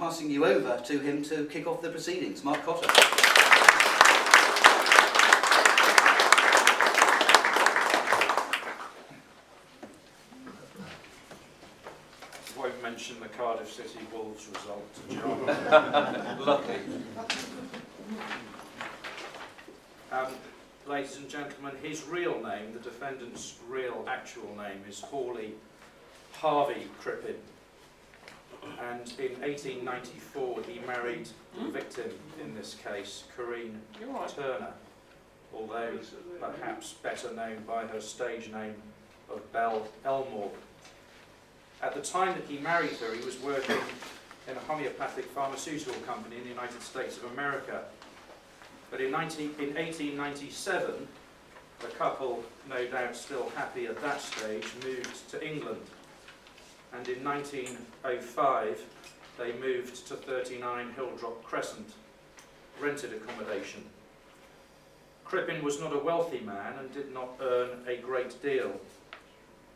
passing you over to him to kick off the proceedings. Mark Cotter. Won't mention the Cardiff City Wolves result, John. Lucky. Ladies and gentlemen, his real name, the defendant's real actual name, is Hawley Harvey Crippen. And in 1894 he married the victim in this case, Corinne Turner, although perhaps better known by her stage name of Belle Elmore. At the time that he married her, he was working in a homeopathic pharmaceutical company in the United States of America. But in 1897, the couple, no doubt still happy at that stage, moved to England. And in 1905, they moved to 39 Hilldrop Crescent, rented accommodation. Crippen was not a wealthy man and did not earn a great deal.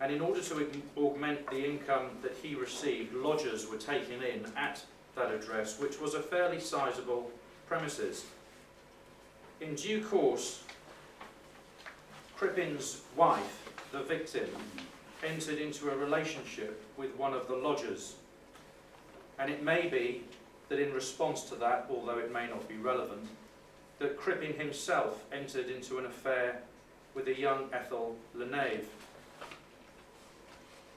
And in order to augment the income that he received, lodgers were taken in at that address, which was a fairly sizable premises. In due course, Crippen's wife, the victim, entered into a relationship with one of the lodgers. And it may be that in response to that, although it may not be relevant, that Crippen himself entered into an affair with a young Ethel Lenave.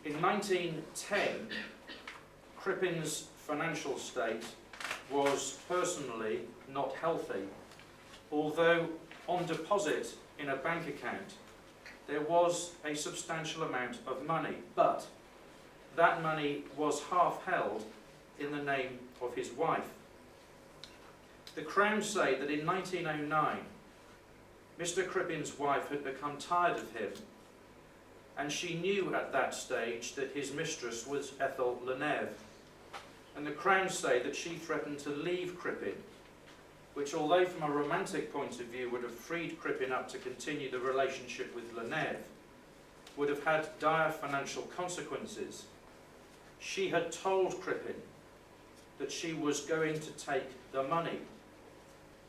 In 1910, Crippen's financial state was personally not healthy, although on deposit in a bank account there was a substantial amount of money, but that money was half held in the name of his wife. The Crown say that in 1909 Mr. Crippen's wife had become tired of him, and she knew at that stage that his mistress was Ethel Lenave. And the Crown say that she threatened to leave Crippen, which, although from a romantic point of view would have freed Crippen up to continue the relationship with Lenave, would have had dire financial consequences. She had told Crippen that she was going to take the money.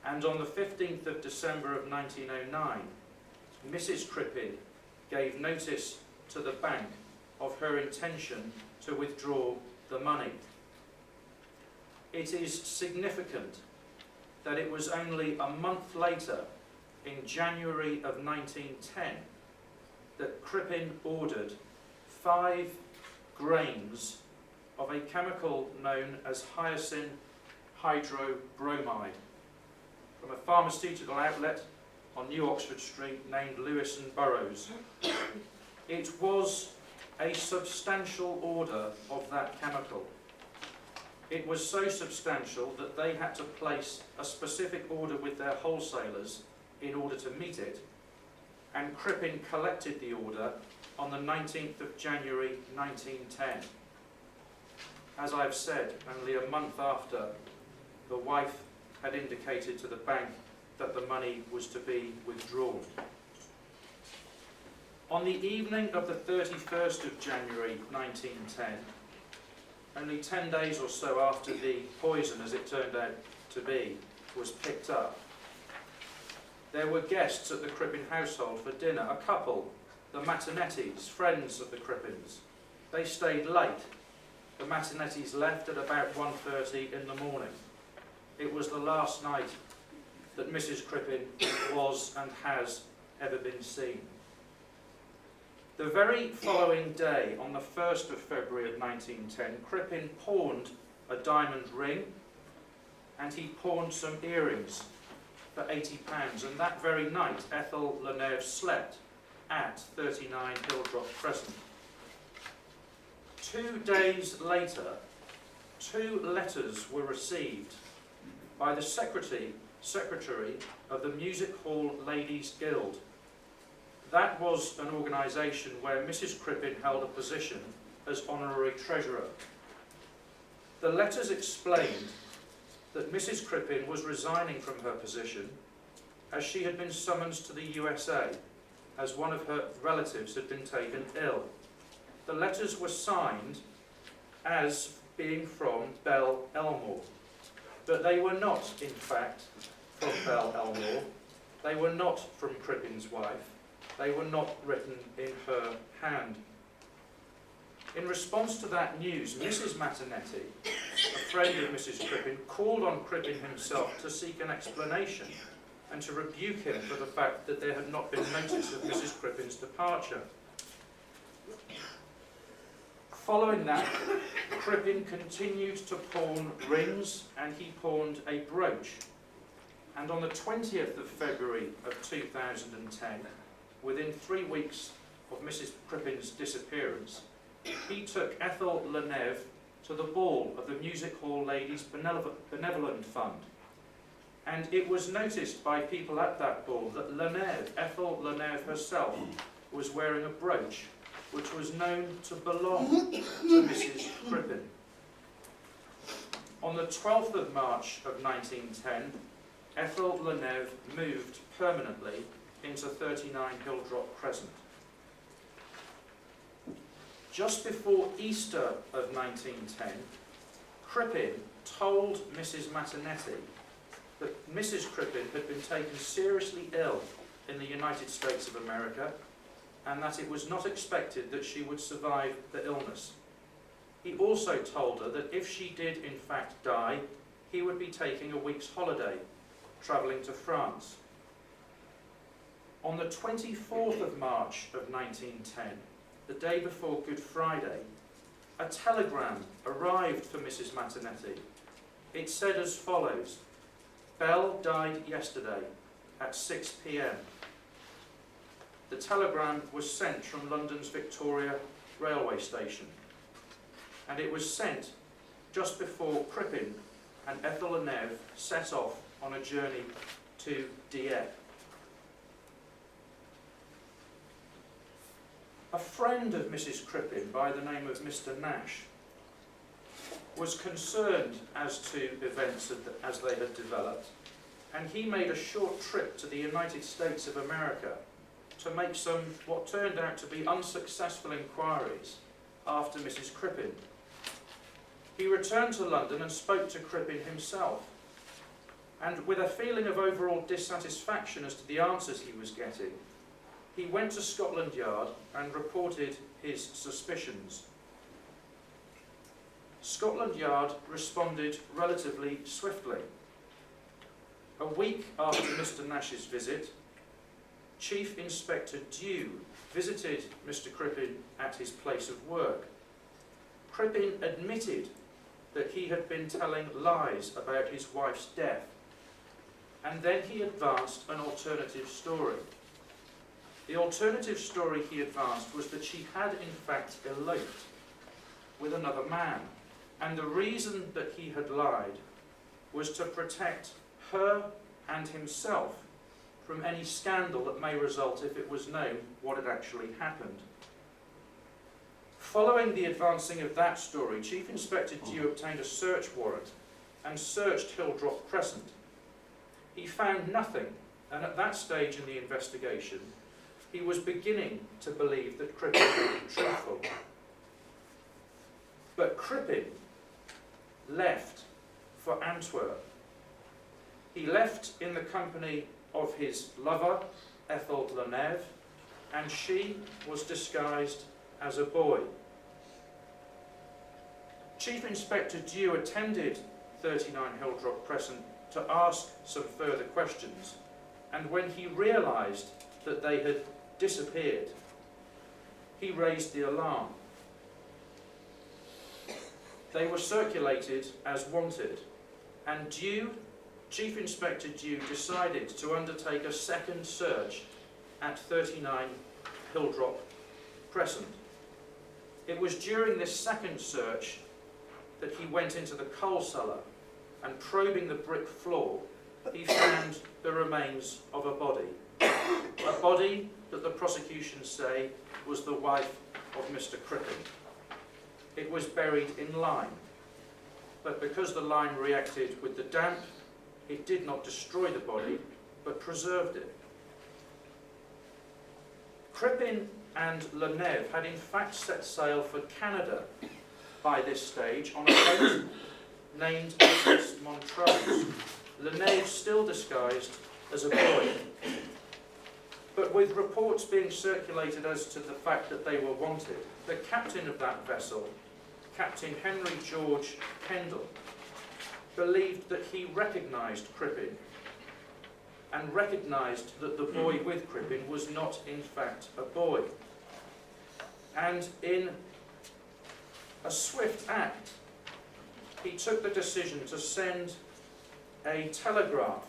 And on the 15th of December of 1909, Mrs. Crippen gave notice to the bank of her intention to withdraw the money. It is significant that it was only a month later, in January of 1910, that Crippen ordered 5 grains of a chemical known as hyoscine hydrobromide from a pharmaceutical outlet on New Oxford Street named Lewis and Burroughs. It was a substantial order of that chemical. It was so substantial that they had to place a specific order with their wholesalers in order to meet it, and Crippen collected the order on the 19th of January 1910. As I've said, only a month after, the wife had indicated to the bank that the money was to be withdrawn. On the evening of the 31st of January 1910, only 10 days or so after the poison, as it turned out to be, was picked up, there were guests at the Crippen household for dinner, a couple, the Matinettis, friends of the Crippens. They stayed late. The Matinettis left at about 1:30 in the morning. It was the last night that Mrs. Crippen was and has ever been seen. The very following day, on the 1st of February of 1910, Crippen pawned a diamond ring, and he pawned some earrings for £80. And that very night, Ethel Lenave slept at 39 Hilldrop Crescent. 2 days later, 2 letters were received by the secretary of the Music Hall Ladies Guild. That was an organisation where Mrs. Crippen held a position as honorary treasurer. The letters explained that Mrs. Crippen was resigning from her position as she had been summoned to the USA as one of her relatives had been taken ill. The letters were signed as being from Belle Elmore. But they were not, in fact, from Belle Elmore. They were not from Crippin's wife. They were not written in her hand. In response to that news, Mrs. Matanetti, a friend of Mrs. Crippen, called on Crippen himself to seek an explanation and to rebuke him for the fact that there had not been notice of Mrs. Crippin's departure. Following that, Crippen continued to pawn rings, and he pawned a brooch. And on the 20th of February of 2010, within 3 weeks of Mrs. Crippin's disappearance, he took Ethel Leneve to the ball of the Music Hall Ladies Benevolent Fund. And it was noticed by people at that ball that Leneve, Ethel Leneve herself, was wearing a brooch which was known to belong to Mrs. Crippen. On the 12th of March of 1910, Ethel Leneve moved permanently into 39 Hilldrop Crescent. Just before Easter of 1910, Crippen told Mrs. Matanetti that Mrs. Crippen had been taken seriously ill in the United States of America, and that it was not expected that she would survive the illness. He also told her that if she did in fact die, he would be taking a week's holiday, travelling to France. On the 24th of March of 1910, the day before Good Friday, a telegram arrived for Mrs. Matanetti. It said as follows: "Belle died yesterday at 6 p.m. The telegram was sent from London's Victoria railway station, and it was sent just before Crippen and Ethel Leneve set off on a journey to Dieppe. A friend of Mrs. Crippen by the name of Mr. Nash was concerned as to events as they had developed, and he made a short trip to the United States of America to make some what turned out to be unsuccessful inquiries after Mrs. Crippen. He returned to London and spoke to Crippen himself, and with a feeling of overall dissatisfaction as to the answers he was getting, he went to Scotland Yard and reported his suspicions. Scotland Yard responded relatively swiftly. A week after Mr. Nash's visit, Chief Inspector Dew visited Mr. Crippen at his place of work. Crippen admitted that he had been telling lies about his wife's death, and then he advanced an alternative story. The alternative story he advanced was that she had in fact eloped with another man, and the reason that he had lied was to protect her and himself from any scandal that may result if it was known what had actually happened. Following the advancing of that story, Chief Inspector Dew obtained a search warrant and searched Hilldrop Crescent. He found nothing, and at that stage in the investigation, he was beginning to believe that Crippen had been truthful. But Crippen left for Antwerp. He left in the company of his lover, Ethel Leneve, and she was disguised as a boy. Chief Inspector Dew attended 39 Hilldrop Crescent to ask some further questions, and when he realised that they had disappeared, he raised the alarm. They were circulated as wanted, and Chief Inspector Dew decided to undertake a second search at 39 Hilldrop Crescent. It was during this second search that he went into the coal cellar, and probing the brick floor, he found the remains of a body. A body that the prosecution say was the wife of Mr. Crippen. It was buried in lime, but because the lime reacted with the damp, it did not destroy the body, but preserved it. Crippen and Leneve had in fact set sail for Canada by this stage on a boat named SS Montrose, Lenage still disguised as a boy. But with reports being circulated as to the fact that they were wanted, the captain of that vessel, Captain Henry George Kendall, believed that he recognised Crippen and recognised that the boy with Crippen was not in fact a boy. And in a swift act, he took the decision to send a telegraph,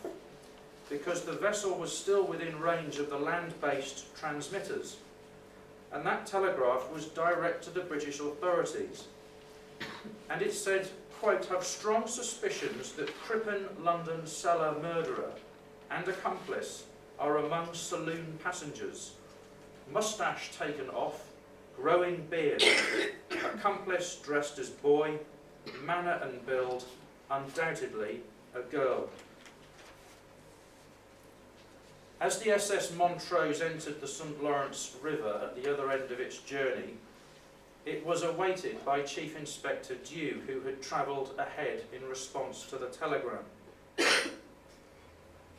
because the vessel was still within range of the land-based transmitters, and that telegraph was direct to the British authorities. And it said, quote, "Have strong suspicions that Crippen London cellar murderer and accomplice are among saloon passengers. Moustache taken off, growing beard, accomplice dressed as boy, manner and build, undoubtedly a girl." As the SS Montrose entered the St Lawrence River at the other end of its journey, it was awaited by Chief Inspector Dew, who had travelled ahead in response to the telegram.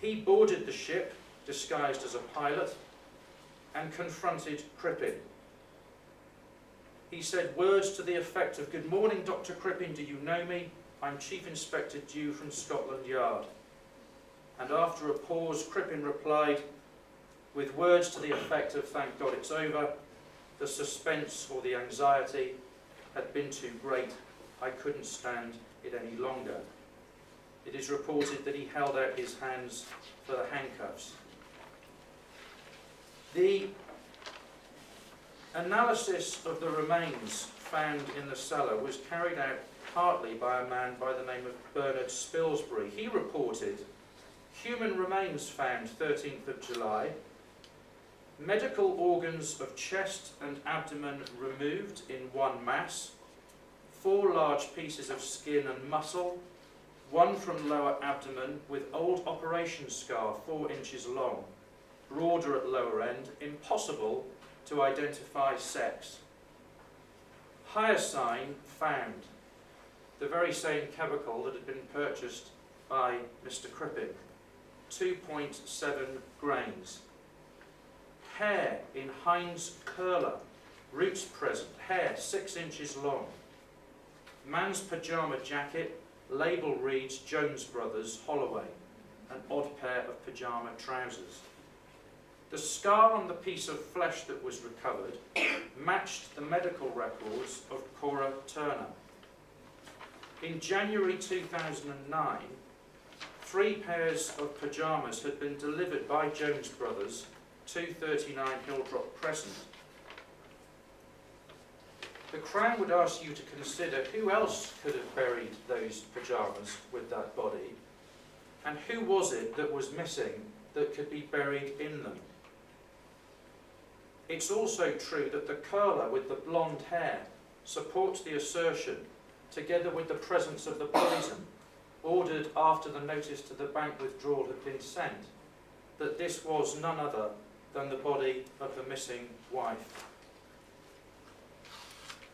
He boarded the ship, disguised as a pilot, and confronted Crippen. He said words to the effect of, "Good morning, Dr Crippen, do you know me? I'm Chief Inspector Dew from Scotland Yard." And after a pause, Crippen replied with words to the effect of, "Thank God it's over. The suspense or the anxiety had been too great. I couldn't stand it any longer." It is reported that he held out his hands for the handcuffs. The analysis of the remains found in the cellar was carried out partly by a man by the name of Bernard Spilsbury. He reported, "Human remains found 13th of July, medical organs of chest and abdomen removed in one mass, 4 large pieces of skin and muscle, 1 from lower abdomen with old operation scar 4 inches long, broader at lower end, impossible to identify sex. Hyoscine found, the very same chemical that had been purchased by Mr Crippen, 2.7 grains. Hair in Heinz curler, roots present, hair 6 inches long. Man's pyjama jacket, label reads Jones Brothers, Holloway, an odd pair of pyjama trousers. The scar on the piece of flesh that was recovered matched the medical records of Cora Turner. In January 2009, 3 pairs of pyjamas had been delivered by Jones Brothers, 239 Hilldrop Crescent. The Crown would ask you to consider who else could have buried those pyjamas with that body, and who was it that was missing that could be buried in them. It's also true that the curler with the blonde hair supports the assertion, together with the presence of the poison, ordered after the notice to the bank withdrawal had been sent, that this was none other than the body of the missing wife.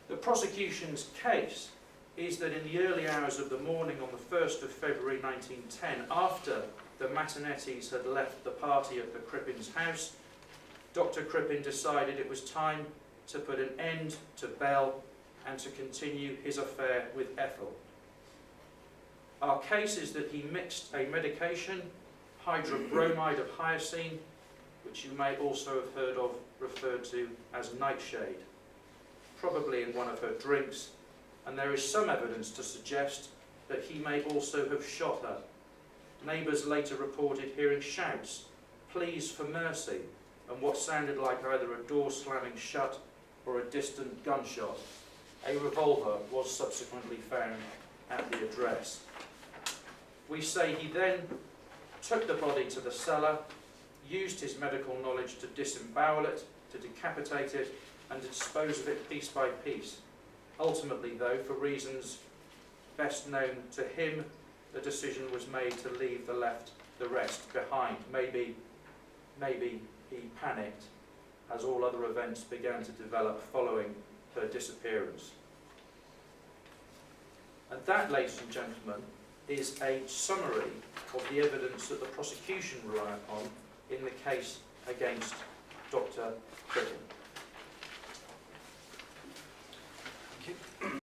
The prosecution's case is that in the early hours of the morning on the 1st of February 1910, after the Matinettis had left the party at the Crippen's house, Dr Crippen decided it was time to put an end to Bell and to continue his affair with Ethel. Our case is that he mixed a medication, hydrobromide of hyoscine, which you may also have heard of referred to as nightshade, probably in one of her drinks, and there is some evidence to suggest that he may also have shot her. Neighbours later reported hearing shouts, pleas for mercy, and what sounded like either a door slamming shut or a distant gunshot. A revolver was subsequently found at the address. We say he then took the body to the cellar, used his medical knowledge to disembowel it, to decapitate it, and to dispose of it piece by piece. Ultimately, though, for reasons best known to him, the decision was made to leave the rest behind. Maybe he panicked as all other events began to develop following her disappearance. And that, ladies and gentlemen, is a summary of the evidence that the prosecution relied on in the case against Dr Crippen.